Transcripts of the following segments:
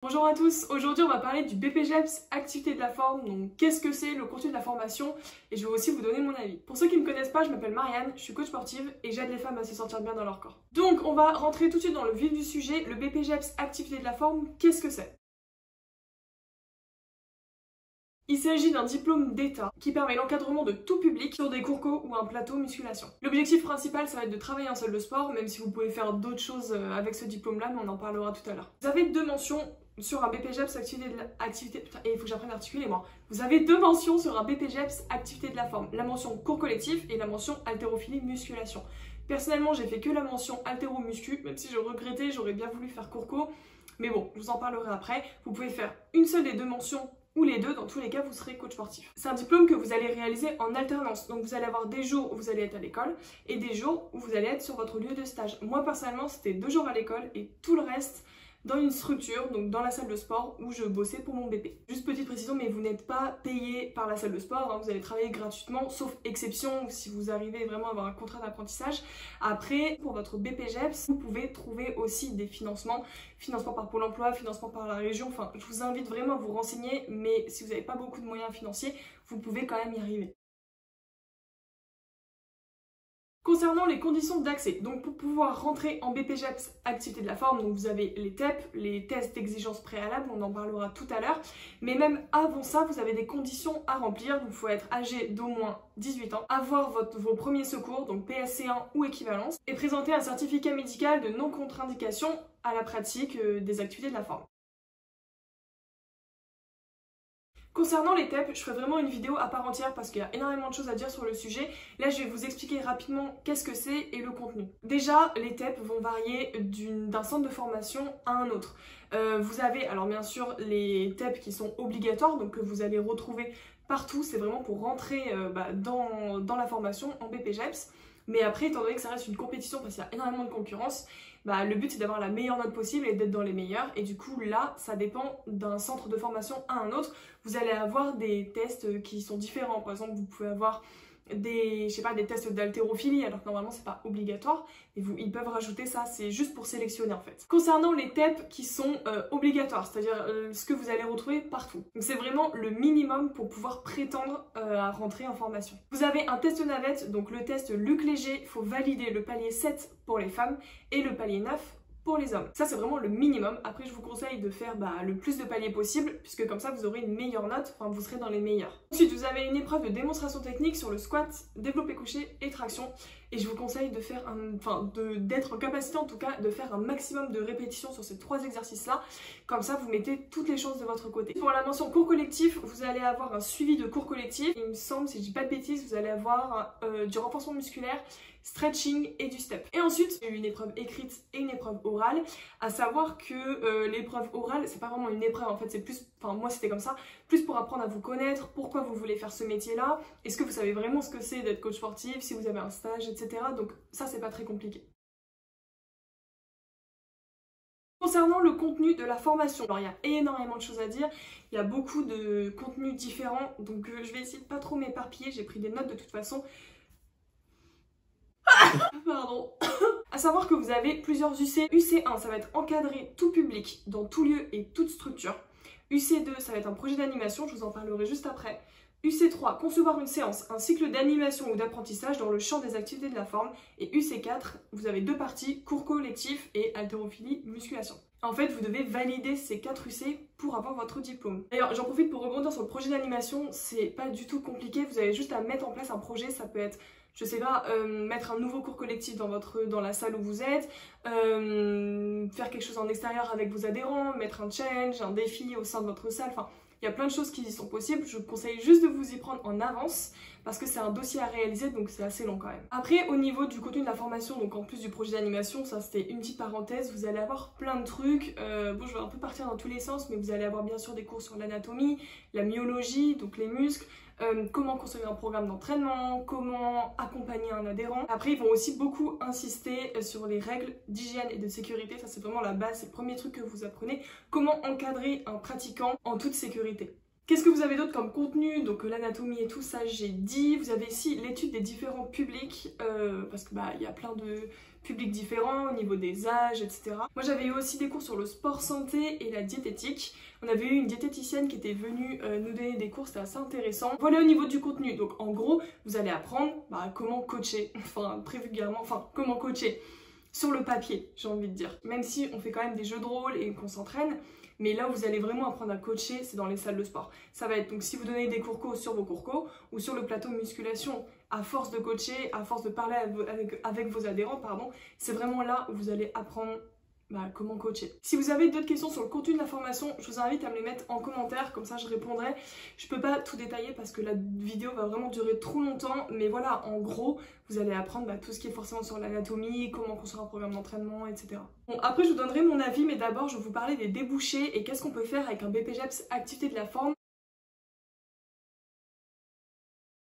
Bonjour à tous, aujourd'hui on va parler du BPJEPS activité de la forme, donc qu'est-ce que c'est, le contenu de la formation, et je vais aussi vous donner mon avis. Pour ceux qui ne me connaissent pas, je m'appelle Marianne, je suis coach sportive et j'aide les femmes à se sentir bien dans leur corps. Donc on va rentrer tout de suite dans le vif du sujet, le BPJEPS activité de la forme, qu'est-ce que c'est? Il s'agit d'un diplôme d'État qui permet l'encadrement de tout public sur des cours co ou un plateau musculation. L'objectif principal, ça va être de travailler en salle de sport, même si vous pouvez faire d'autres choses avec ce diplôme-là, mais on en parlera tout à l'heure. Vous avez deux mentions sur un BPJEPS activité... Putain, il faut que j'apprenne à articuler moi. Vous avez deux mentions sur un BPJEPS activité de la forme. La mention cours collectif et la mention haltérophilie musculation. Personnellement, j'ai fait que la mention haltéro-muscu, même si je regrettais, j'aurais bien voulu faire cours co. Mais bon, je vous en parlerai après. Vous pouvez faire une seule des deux mentions ou les deux, dans tous les cas vous serez coach sportif. C'est un diplôme que vous allez réaliser en alternance, donc vous allez avoir des jours où vous allez être à l'école et des jours où vous allez être sur votre lieu de stage. Moi personnellement c'était 2 jours à l'école et tout le reste dans une structure, donc dans la salle de sport où je bossais pour mon BP. Juste petite précision, mais vous n'êtes pas payé par la salle de sport, hein, vous allez travailler gratuitement, sauf exception si vous arrivez vraiment à avoir un contrat d'apprentissage. Après, pour votre BPJEPS, vous pouvez trouver aussi des financements par Pôle emploi, financement par la région, enfin je vous invite vraiment à vous renseigner, mais si vous n'avez pas beaucoup de moyens financiers, vous pouvez quand même y arriver. Concernant les conditions d'accès, donc pour pouvoir rentrer en BPJEPS activité de la forme, donc vous avez les TEP, les tests d'exigence préalable, on en parlera tout à l'heure, mais même avant ça, vous avez des conditions à remplir, donc il faut être âgé d'au moins 18 ans, avoir vos premiers secours, donc PSC1 ou équivalence, et présenter un certificat médical de non-contre-indication à la pratique des activités de la forme. Concernant les TEP, je ferai vraiment une vidéo à part entière parce qu'il y a énormément de choses à dire sur le sujet. Là, je vais vous expliquer rapidement qu'est-ce que c'est et le contenu. Déjà, les TEP vont varier d'un centre de formation à un autre. Vous avez, alors bien sûr, les TEP qui sont obligatoires, donc que vous allez retrouver partout. C'est vraiment pour rentrer dans la formation en BPJEPS. Mais après, étant donné que ça reste une compétition parce qu'il y a énormément de concurrence, le but c'est d'avoir la meilleure note possible et d'être dans les meilleurs. Et du coup là, ça dépend d'un centre de formation à un autre. Vous allez avoir des tests qui sont différents. Par exemple, vous pouvez avoir des tests d'haltérophilie, alors que normalement c'est pas obligatoire, mais ils peuvent rajouter ça, c'est juste pour sélectionner en fait. Concernant les TEP qui sont obligatoires, c'est-à-dire ce que vous allez retrouver partout. Donc c'est vraiment le minimum pour pouvoir prétendre à rentrer en formation. Vous avez un test navette, donc le test Luc Léger, il faut valider le palier 7 pour les femmes et le palier 9 pour les hommes. Ça c'est vraiment le minimum. Après je vous conseille de faire le plus de paliers possible puisque comme ça vous aurez une meilleure note, enfin vous serez dans les meilleurs. Ensuite vous avez une épreuve de démonstration technique sur le squat, développé couché et traction et je vous conseille de faire d'être en capacité en tout cas de faire un maximum de répétitions sur ces 3 exercices là. Comme ça vous mettez toutes les chances de votre côté. Pour la mention cours collectif, vous allez avoir un suivi de cours collectif. Il me semble, si je dis pas de bêtises, vous allez avoir du renforcement musculaire, stretching et du step. Et ensuite, il y a une épreuve écrite et une épreuve orale, à savoir que l'épreuve orale, c'est pas vraiment une épreuve en fait, c'est plus, enfin moi c'était comme ça, plus pour apprendre à vous connaître, pourquoi vous voulez faire ce métier-là, est-ce que vous savez vraiment ce que c'est d'être coach sportif, si vous avez un stage, etc. Donc ça c'est pas très compliqué. Concernant le contenu de la formation, alors il y a énormément de choses à dire, il y a beaucoup de contenus différents, donc je vais essayer de pas trop m'éparpiller, j'ai pris des notes de toute façon. Pardon. À savoir que vous avez plusieurs UC. UC1, ça va être encadré tout public, dans tout lieu et toute structure. UC2, ça va être un projet d'animation, je vous en parlerai juste après. UC3, concevoir une séance, un cycle d'animation ou d'apprentissage dans le champ des activités de la forme. Et UC4, vous avez 2 parties, cours collectif et haltérophilie musculation. En fait, vous devez valider ces 4 UC pour avoir votre diplôme. D'ailleurs, j'en profite pour rebondir sur le projet d'animation, c'est pas du tout compliqué, vous avez juste à mettre en place un projet, ça peut être, je sais pas, mettre un nouveau cours collectif dans la salle où vous êtes, faire quelque chose en extérieur avec vos adhérents, mettre un challenge, un défi au sein de votre salle, enfin, il y a plein de choses qui sont possibles, je vous conseille juste de vous y prendre en avance parce que c'est un dossier à réaliser donc c'est assez long quand même. Après au niveau du contenu de la formation, donc en plus du projet d'animation, ça c'était une petite parenthèse, vous allez avoir plein de trucs, bon je vais un peu partir dans tous les sens mais vous allez avoir bien sûr des cours sur l'anatomie, la myologie, donc les muscles, comment construire un programme d'entraînement, comment accompagner un adhérent. Après ils vont aussi beaucoup insister sur les règles d'hygiène et de sécurité, ça c'est vraiment la base, c'est le premier truc que vous apprenez, comment encadrer un pratiquant en toute sécurité. Qu'est-ce que vous avez d'autre comme contenu? Donc l'anatomie et tout ça j'ai dit, vous avez ici l'étude des différents publics, parce que y a plein de publics différents, au niveau des âges, etc. Moi j'avais eu aussi des cours sur le sport santé et la diététique. On avait eu une diététicienne qui était venue nous donner des cours, c'était assez intéressant. Voilà au niveau du contenu, donc en gros vous allez apprendre comment coacher, enfin très vulgairement, comment coacher sur le papier, j'ai envie de dire. Même si on fait quand même des jeux de rôle et qu'on s'entraîne, mais là où vous allez vraiment apprendre à coacher, c'est dans les salles de sport. Ça va être donc si vous donnez des cours co sur vos cours co ou sur le plateau musculation, à force de coacher, à force de parler avec vos adhérents, pardon, c'est vraiment là où vous allez apprendre comment coacher. Si vous avez d'autres questions sur le contenu de la formation, je vous invite à me les mettre en commentaire, comme ça je répondrai. Je peux pas tout détailler parce que la vidéo va vraiment durer trop longtemps, mais voilà, en gros, vous allez apprendre tout ce qui est forcément sur l'anatomie, comment construire un programme d'entraînement, etc. Bon, après je vous donnerai mon avis, mais d'abord je vais vous parler des débouchés et qu'est-ce qu'on peut faire avec un BPJEPS activité de la forme.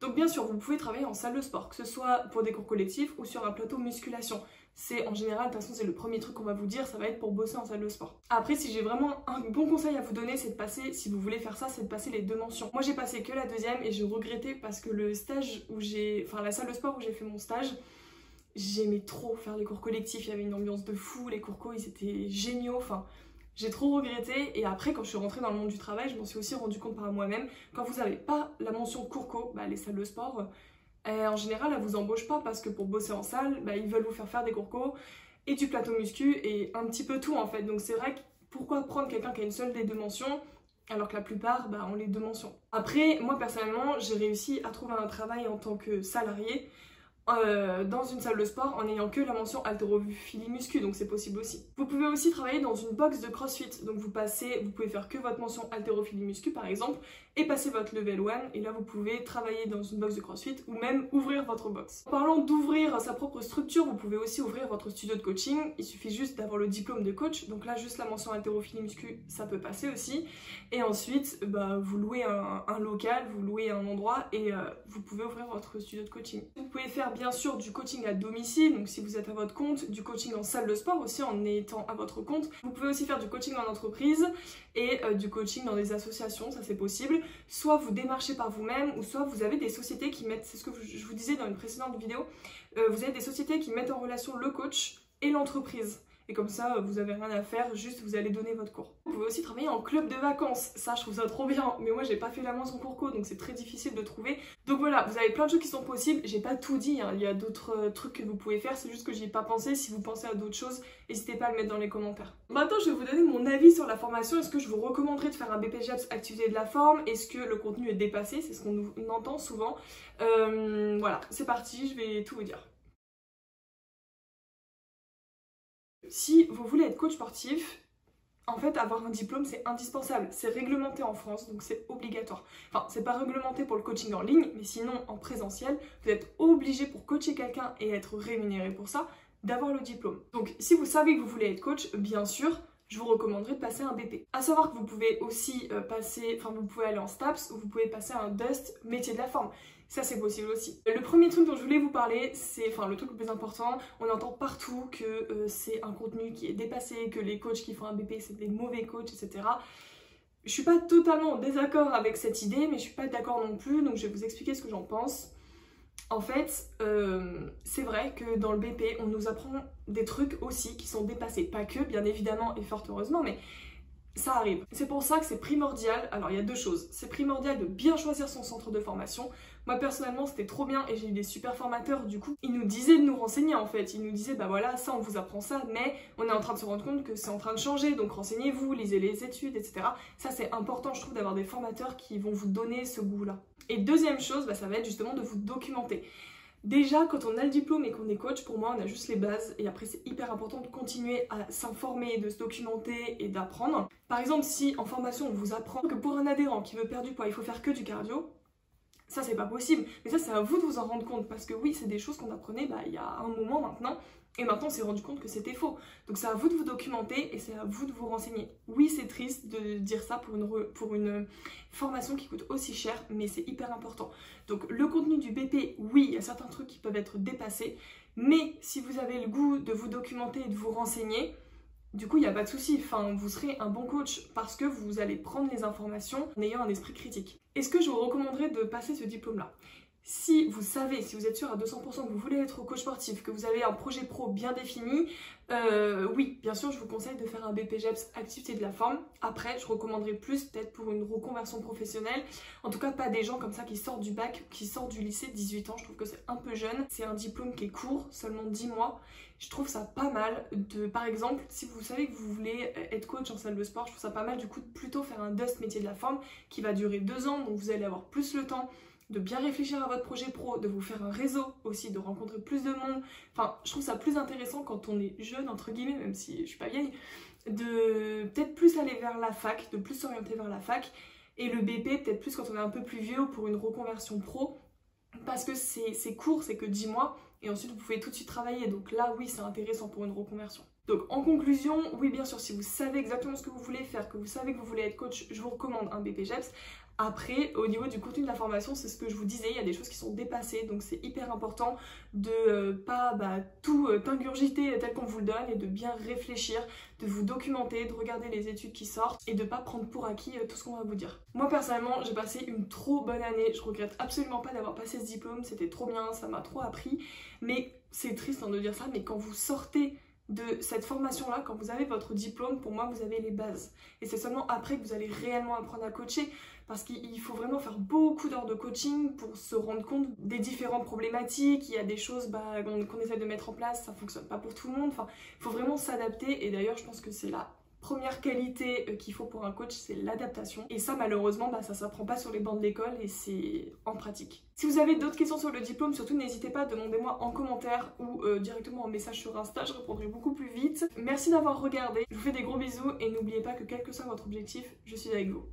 Donc bien sûr, vous pouvez travailler en salle de sport, que ce soit pour des cours collectifs ou sur un plateau musculation. C'est en général, de toute façon, c'est le premier truc qu'on va vous dire, ça va être pour bosser en salle de sport. Après, si j'ai vraiment un bon conseil à vous donner, c'est de passer, si vous voulez faire ça, c'est de passer les 2 mentions. Moi, j'ai passé que la 2e et je regrettais parce que le stage où la salle de sport où j'ai fait mon stage, j'aimais trop faire les cours collectifs, il y avait une ambiance de fou, les cours co, ils étaient géniaux, j'ai trop regretté. Et après, quand je suis rentrée dans le monde du travail, je m'en suis aussi rendu compte par moi-même, quand vous n'avez pas la mention cours co, les salles de sport, en général, elles vous embauchent pas parce que pour bosser en salle, ils veulent vous faire des cours co et du plateau muscu et un petit peu tout en fait. Donc c'est vrai que pourquoi prendre quelqu'un qui a une seule des 2 mentions alors que la plupart ont les 2 mentions. Après, moi personnellement, j'ai réussi à trouver un travail en tant que salarié dans une salle de sport en n'ayant que la mention haltérophilie muscu, donc c'est possible aussi. Vous pouvez aussi travailler dans une box de CrossFit, donc vous pouvez faire que votre mention haltérophilie muscu par exemple et passer votre level 1 et là vous pouvez travailler dans une box de CrossFit ou même ouvrir votre box. En parlant d'ouvrir sa propre structure, vous pouvez aussi ouvrir votre studio de coaching, il suffit juste d'avoir le diplôme de coach, donc là juste la mention haltérophilie muscu ça peut passer aussi et ensuite vous louez un local, vous louez un endroit et vous pouvez ouvrir votre studio de coaching. Vous pouvez faire bien sûr du coaching à domicile, donc si vous êtes à votre compte, du coaching en salle de sport aussi en étant à votre compte. Vous pouvez aussi faire du coaching en entreprise et du coaching dans des associations, ça c'est possible. Soit vous démarchez par vous-même ou soit vous avez des sociétés qui mettent, c'est ce que je vous disais dans une précédente vidéo, vous avez des sociétés qui mettent en relation le coach et l'entreprise. Et comme ça, vous avez rien à faire, juste vous allez donner votre cours. Vous pouvez aussi travailler en club de vacances, ça je trouve ça trop bien, mais moi j'ai pas fait la mention cours co, donc c'est très difficile de trouver. Donc voilà, vous avez plein de choses qui sont possibles, j'ai pas tout dit, il y a d'autres trucs que vous pouvez faire, c'est juste que j'y ai pas pensé. Si vous pensez à d'autres choses, n'hésitez pas à le mettre dans les commentaires. Maintenant je vais vous donner mon avis sur la formation. Est-ce que je vous recommanderais de faire un BPJEPS activité de la forme? Est-ce que le contenu est dépassé? C'est ce qu'on entend souvent. Voilà, c'est parti, je vais tout vous dire. Si vous voulez être coach sportif, en fait, avoir un diplôme, c'est indispensable. C'est réglementé en France, donc c'est obligatoire. Enfin, c'est pas réglementé pour le coaching en ligne, mais sinon, en présentiel, vous êtes obligé pour coacher quelqu'un et être rémunéré pour ça, d'avoir le diplôme. Donc, si vous savez que vous voulez être coach, bien sûr, je vous recommanderais de passer un BP. À savoir que vous pouvez aussi vous pouvez aller en STAPS ou vous pouvez passer un DUST métier de la forme. Ça c'est possible aussi. Le premier truc dont je voulais vous parler, c'est le truc le plus important. On entend partout que c'est un contenu qui est dépassé, que les coachs qui font un BP c'est des mauvais coachs, etc. Je suis pas totalement en désaccord avec cette idée, mais je suis pas d'accord non plus, donc je vais vous expliquer ce que j'en pense. En fait, c'est vrai que dans le BP, on nous apprend des trucs aussi qui sont dépassés. Pas que, bien évidemment, et fort heureusement, mais ça arrive. C'est pour ça que c'est primordial, alors il y a 2 choses. C'est primordial de bien choisir son centre de formation. Moi personnellement c'était trop bien et j'ai eu des super formateurs du coup. Ils nous disaient de nous renseigner en fait. Ils nous disaient voilà ça on vous apprend ça mais on est en train de se rendre compte que c'est en train de changer donc renseignez-vous, lisez les études etc. Ça c'est important je trouve d'avoir des formateurs qui vont vous donner ce goût là. Et deuxième chose ça va être justement de vous documenter. Déjà, quand on a le diplôme et qu'on est coach, pour moi, on a juste les bases et après, c'est hyper important de continuer à s'informer, de se documenter et d'apprendre. Par exemple, si en formation, on vous apprend que pour un adhérent qui veut perdre du poids, il faut faire que du cardio, ça, c'est pas possible. Mais ça, c'est à vous de vous en rendre compte parce que oui, c'est des choses qu'on apprenait il y a un moment maintenant et maintenant, on s'est rendu compte que c'était faux. Donc, c'est à vous de vous documenter et c'est à vous de vous renseigner. Oui, c'est triste de dire ça pour une formation qui coûte aussi cher, mais c'est hyper important. Donc, le contenu du BP, oui, il y a certains trucs qui peuvent être dépassés, mais si vous avez le goût de vous documenter et de vous renseigner, du coup, il n'y a pas de souci. Enfin, vous serez un bon coach parce que vous allez prendre les informations en ayant un esprit critique. Est-ce que je vous recommanderais de passer ce diplôme-là? Si vous savez, si vous êtes sûr à 200% que vous voulez être coach sportif, que vous avez un projet pro bien défini, oui, bien sûr, je vous conseille de faire un BPJEPS activité de la forme. Après, je recommanderais plus peut-être pour une reconversion professionnelle. En tout cas, pas des gens comme ça qui sortent du bac, qui sortent du lycée, 18 ans. Je trouve que c'est un peu jeune. C'est un diplôme qui est court, seulement 10 mois. Je trouve ça pas mal de, par exemple, si vous savez que vous voulez être coach en salle de sport, je trouve ça pas mal du coup de plutôt faire un DUST métier de la forme qui va durer 2 ans, donc vous allez avoir plus le temps de bien réfléchir à votre projet pro, de vous faire un réseau aussi, de rencontrer plus de monde. Enfin, je trouve ça plus intéressant quand on est jeune, entre guillemets, même si je suis pas vieille, de peut-être plus aller vers la fac, de plus s'orienter vers la fac, et le BP peut-être plus quand on est un peu plus vieux pour une reconversion pro, parce que c'est court, c'est que 10 mois, et ensuite vous pouvez tout de suite travailler, donc là oui c'est intéressant pour une reconversion. Donc en conclusion, oui bien sûr, si vous savez exactement ce que vous voulez faire, que vous savez que vous voulez être coach, je vous recommande un BPJEPS. Après, au niveau du contenu de la formation, c'est ce que je vous disais, il y a des choses qui sont dépassées, donc c'est hyper important de pas tout ingurgiter tel qu'on vous le donne et de bien réfléchir, de vous documenter, de regarder les études qui sortent et de pas prendre pour acquis tout ce qu'on va vous dire. Moi personnellement, j'ai passé une trop bonne année, je regrette absolument pas d'avoir passé ce diplôme, c'était trop bien, ça m'a trop appris, mais c'est triste de dire ça, mais quand vous sortez de cette formation-là, quand vous avez votre diplôme, pour moi, vous avez les bases. Et c'est seulement après que vous allez réellement apprendre à coacher, parce qu'il faut vraiment faire beaucoup d'heures de coaching pour se rendre compte des différentes problématiques. Il y a des choses qu'on essaie de mettre en place, ça fonctionne pas pour tout le monde. Enfin, il faut vraiment s'adapter. Et d'ailleurs, je pense que c'est la première qualité qu'il faut pour un coach, c'est l'adaptation. Et ça, malheureusement, ça s'apprend pas sur les bancs de l'école et c'est en pratique. Si vous avez d'autres questions sur le diplôme, surtout n'hésitez pas à demandez-moi en commentaire ou directement en message sur Insta, je répondrai beaucoup plus vite. Merci d'avoir regardé, je vous fais des gros bisous et n'oubliez pas que quel que soit votre objectif, je suis avec vous.